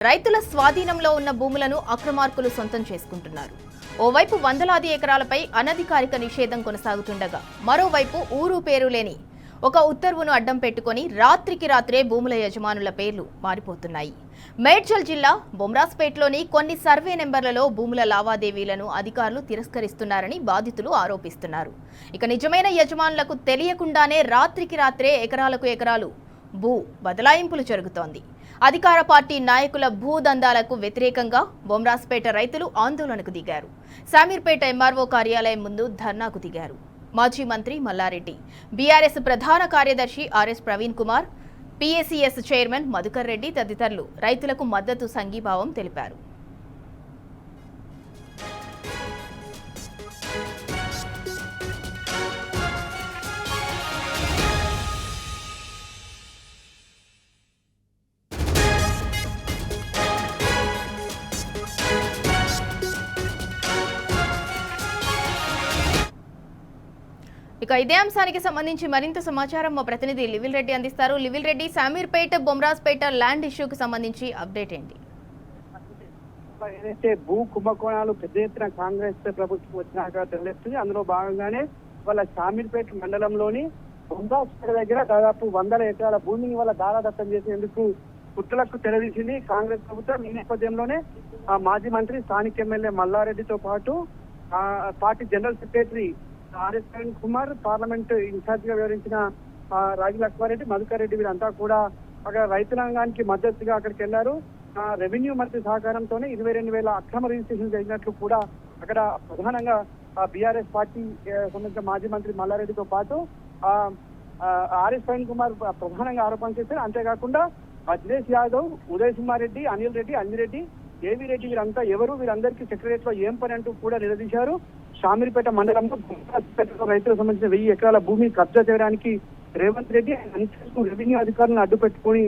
రైతుల స్వాధీనంలో ఉన్న భూములను అక్రమార్కులు సొంతం చేసుకుంటున్నారు. ఓవైపు వందలాది ఎకరాలపై అనధికారిక నిషేధం కొనసాగుతుండగా మరోవైపు ఊరు పేరు లేని ఒక ఉత్తర్వును అడ్డం పెట్టుకుని రాత్రికి రాత్రే భూముల యజమానుల పేర్లు మారిపోతున్నాయి. మేడ్చల్ జిల్లా బొమ్రాస్పేట్లోని కొన్ని సర్వే నెంబర్లలో భూముల లావాదేవీలను అధికారులు తిరస్కరిస్తున్నారని బాధితులు ఆరోపిస్తున్నారు. ఇక నిజమైన యజమానులకు తెలియకుండానే రాత్రికి రాత్రే ఎకరాలకు ఎకరాలు భూ బదలాయింపులు జరుగుతోంది. అధికార పార్టీ నాయకుల భూదందాలకు వ్యతిరేకంగా బొమ్రాస్పేట రైతులు ఆందోళనకు దిగారు. శామీర్పేట ఎంఆర్ఓ కార్యాలయం ముందు ధర్నాకు దిగారు. మాజీ మంత్రి మల్లారెడ్డి, బీఆర్ఎస్ ప్రధాన కార్యదర్శి RS Praveen Kumar, PACS chairman Madhukar Reddy తదితరులు రైతులకు మద్దతు సంఘీభావం తెలిపారు. ఇక ఇదే అంశానికి సంబంధించి మరింత సమాచారం మా ప్రతినిధి లివిల్ రెడ్డి అందిస్తారు. లివిల్ రెడ్డి, శామీర్పేట బొమ్రాస్పేట ల్యాండ్ ఇష్యూకి సంబంధించి అప్డేట్ ఏంటి? ఏదైతే భూ కుంభకోణాలు పెద్ద ఎత్తున కాంగ్రెస్ ప్రభుత్వం వచ్చినాక తెలుస్తుంది. అందులో భాగంగానే వాళ్ళ శామీర్పేట మండలంలోని బొమ్రాస్పేట దగ్గర దాదాపు 100 ఎకరాల భూమిని వాళ్ళ దారాదత్తం చేసేందుకు కుట్రలకు తెరదీసింది కాంగ్రెస్ ప్రభుత్వం. ఈ నేపథ్యంలోనే మాజీ మంత్రి స్థానిక ఎమ్మెల్యే మల్లారెడ్డితో పాటు party general secretary RS Praveen Kumar, parliament incharge గా వివరించిన రాజు లక్ష్మారెడ్డి, మధుకర్ రెడ్డి వీరంతా కూడా అక్కడ రైతాంగానికి మద్దతుగా అక్కడికి వెళ్లారు. రెవెన్యూ మంత్రి సహకారంతోనే 22,000 అక్రమ రిజిస్ట్రేషన్ జరిగినట్లు కూడా అక్కడ ప్రధానంగా బీఆర్ఎస్ పార్టీ సంబంధించిన మాజీ మంత్రి మల్లారెడ్డితో పాటు ఆర్ఎస్ ప్రవీణ్ కుమార్ ప్రధానంగా ఆరోపణ చేశారు. అంతేకాకుండా అఖిలేష్ యాదవ్, ఉదయ్ కుమార్ రెడ్డి, అనిల్ రెడ్డి, అంజిరెడ్డి, ఏవి రెడ్డి వీరంతా ఎవరు, వీరందరికీ సెక్రటరియట్ లో ఏం పని అంటూ కూడా నిలదీశారు. శామీర్పేట మండలంలో రైతులకు సంబంధించిన 1000 ఎకరాల భూమిని కబ్జా చేయడానికి రేవంత్ రెడ్డి రెవెన్యూ అధికారులను అడ్డు పెట్టుకుని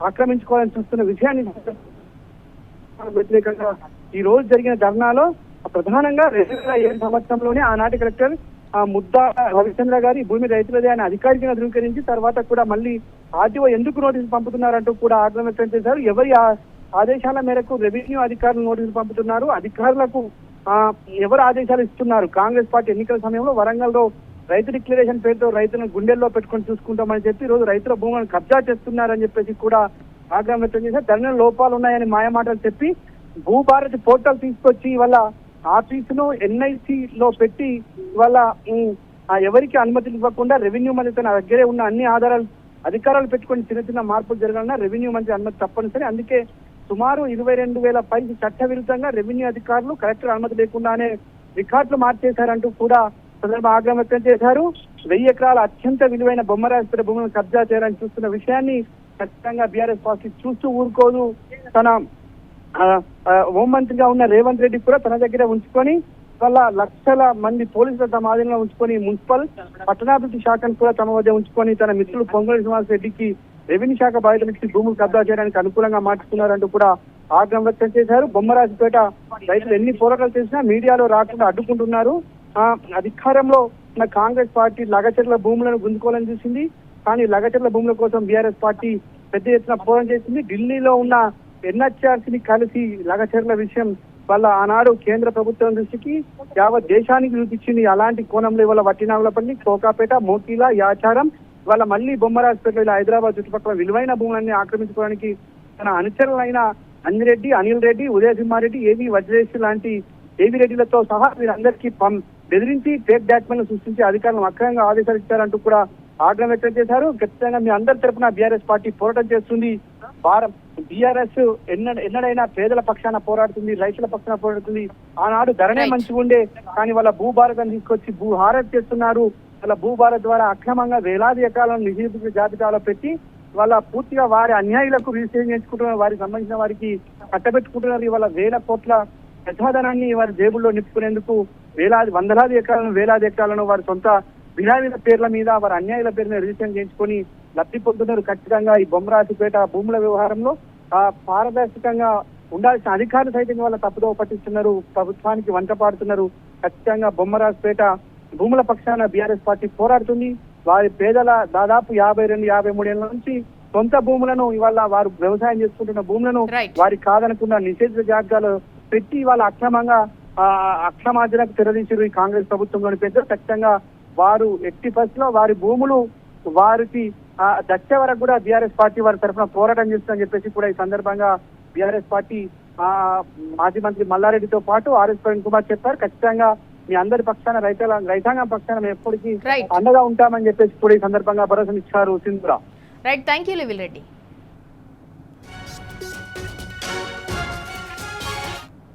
ఆక్రమించుకోవాలని చూస్తున్న విషయాన్ని వ్యతిరేకంగా ఈ రోజు జరిగిన ధర్నాలో ప్రధానంగా 2007 సంవత్సరంలోనే ఆనాటి కలెక్టర్ ముద్దా రవిచంద్ర గారి భూమి రైతులదే అని అధికారికంగా ధృవీకరించి తర్వాత కూడా మళ్ళీ ఆర్టీఓ ఎందుకు నోటీసులు పంపుతున్నారంటూ కూడా ఆగ్రహం వ్యక్తం చేశారు. ఎవరి ఆదేశాల మేరకు రెవెన్యూ అధికారులు నోటీసులు పంపుతున్నారు, అధికారులకు ఎవరు ఆదేశాలు ఇస్తున్నారు? కాంగ్రెస్ పార్టీ ఎన్నికల సమయంలో వరంగల్లో రైతు డిక్లరేషన్ పేరుతో రైతులను గుండెల్లో పెట్టుకొని చూసుకుంటామని చెప్పి ఈరోజు రైతుల భూములను కబ్జా చేస్తున్నారని చెప్పేసి కూడా ఆగ్రహం వ్యక్తం చేశారు. ధరణిలో లోపాలు ఉన్నాయని మాయమాటలు చెప్పి భూభారతి పోర్టల్ తీసుకొచ్చి ఇవాళ ఆఫీసును ఎన్ఐసి లో పెట్టి ఇవాళ ఎవరికి అనుమతులు ఇవ్వకుండా రెవెన్యూ మంత్రి తన దగ్గరే ఉన్న అన్ని ఆధారాలు అధికారాలు పెట్టుకొని చిన్న చిన్న మార్పులు జరగాలన్నా రెవెన్యూ మంత్రి అనుమతి తప్పనిసరి. అందుకే సుమారు 22,000 పైకి చట్ట విరుద్ధంగా రెవెన్యూ అధికారులు కలెక్టర్ అనుమతి లేకుండానే రికార్డులు మార్చేశారంటూ కూడా సందర్భ ఆగ్రహం వ్యక్తం చేశారు. 1000 ఎకరాల అత్యంత విలువైన బొమ్మరాజపేట భూములను కబ్జా చేయాలని చూస్తున్న విషయాన్ని ఖచ్చితంగా బీఆర్ఎస్ పార్టీ చూస్తూ ఊరుకోదు. తన హోంమంత్రిగా ఉన్న రేవంత్ రెడ్డి కూడా తన దగ్గర ఉంచుకొని వాళ్ళ లక్షల మంది పోలీసుల తమ ఆధీనంలో ఉంచుకొని మున్సిపల్ పట్టణాభివృద్ధి శాఖను కూడా తమ వద్ద ఉంచుకొని తన మిత్రులు పొంగళి శ్రీనివాస్ రెడ్డికి రెవెన్యూ శాఖ బాధ్యతలకి భూములు కబ్జా చేయడానికి అనుకూలంగా మార్చుతున్నారంటూ కూడా ఆగ్రహం వ్యక్తం చేశారు. బొమ్మరాజపేట రైతులు ఎన్ని పోరాటాలు చేసినా మీడియాలో రాకుండా అడ్డుకుంటున్నారు. అధికారంలో ఉన్న కాంగ్రెస్ పార్టీ లగచర్ల భూములను గుంజుకోవాలని చూసింది. కానీ లగచర్ల భూముల కోసం బీఆర్ఎస్ పార్టీ పెద్ద ఎత్తున పోరాటం చేసింది. ఢిల్లీలో ఉన్న ఎన్హెచ్ఆర్సీని కలిసి లగచర్ల విషయం వల్ల ఆనాడు కేంద్ర ప్రభుత్వం దృష్టికి యావత్ దేశానికి చూపించింది. అలాంటి కోణంలో ఇవాళ వట్టినాగులపల్లి, కోకాపేట, మోతీలా, యాచారం ఇవాళ మళ్ళీ బొమ్మరాజపేటలో ఇలా హైదరాబాద్ చుట్టుపక్కల విలువైన భూములన్నీ ఆక్రమించుకోవడానికి తన అనుచరులైన అంజిరెడ్డి, అనిల్ రెడ్డి, ఉదయ్ కుమార్ రెడ్డి, ఏవి వజ్రేష్ లాంటి ఏవి రెడ్డిలతో సహా వీరందరికీ బెదిరించి ఫేక్ డాక్యుమెంట్లు సృష్టించి అధికారులను అక్రమంగా ఆదేశాలు ఇచ్చారంటూ కూడా ఆగ్రహం వ్యక్తం చేశారు. ఖచ్చితంగా మీ అందరి తరఫున బీఆర్ఎస్ పార్టీ పోరాటం చేస్తుంది. బీఆర్ఎస్ ఎన్నడైనా పేదల పక్షాన పోరాడుతుంది, రైతుల పక్షాన పోరాడుతుంది. ఆనాడు ధరనే మంచిగా ఉండే, కానీ వాళ్ళ భూభారతం తీసుకొచ్చి భూహారతి చేస్తున్నారు. వాళ్ళ భూభారత్ ద్వారా అక్రమంగా వేలాది ఎకరాలను నిషేధిత జాబితాలో పెట్టి వాళ్ళ పూర్తిగా వారి అన్యాయులకు రిజిస్ట్రేషన్ చేసుకుంటున్నారు. వారికి సంబంధించిన వారికి కట్టబెట్టుకుంటున్నారు. ఇవాళ 1000 కోట్ల ప్రజాధనాన్ని వారి జేబుల్లో నింపుకునేందుకు వందలాది ఎకరాలను వారి సొంత బినామీల పేర్ల మీద వారి అన్యాయుల పేరు మీద రిజిస్ట్రేషన్ చేయించుకొని లబ్ధి పొందుతున్నారు. ఖచ్చితంగా ఈ బొమ్మరాజపేట భూముల వ్యవహారంలో పారదర్శకంగా ఉండాల్సిన అధికారులు సైతం వాళ్ళ తప్పుదోవ పట్టిస్తున్నారు, ప్రభుత్వానికి వంట పాడుతున్నారు. ఖచ్చితంగా బొమ్మరాజపేట భూముల పక్షాన బీఆర్ఎస్ పార్టీ పోరాడుతుంది. వారి పేదల దాదాపు 52-53 ఏళ్ల నుంచి సొంత భూములను ఇవాళ వారు వ్యవసాయం చేసుకుంటున్న భూములను Right. వారి కాదనుకున్న నిషేధిత జాబితాలు పెట్టి ఇవాళ అక్రమంగా అక్రమార్జనకు తెరదీసారు ఈ కాంగ్రెస్ ప్రభుత్వంలోని పెద్దలు. ఖచ్చితంగా వారు ఎట్టి పరిస్థితిలో వారి భూములు వారికి దక్కే వరకు కూడా బీఆర్ఎస్ పార్టీ వారి తరఫున పోరాటం చేస్తుందని చెప్పేసి కూడా ఈ సందర్భంగా బీఆర్ఎస్ పార్టీ మాజీ మంత్రి మల్లారెడ్డితో పాటు ఆర్ఎస్ ప్రవీణ్ కుమార్ చెప్పారు. ఖచ్చితంగా మీ అందరి పక్షాన రైతాంగం పక్షాన మేము ఎప్పటికీ Right. అండగా ఉంటామని చెప్పేసి కూడా ఈ సందర్భంగా భరోసా ఇచ్చారు సింధురా. రైట్, థ్యాంక్ యూ లివిల్ రెడ్డి.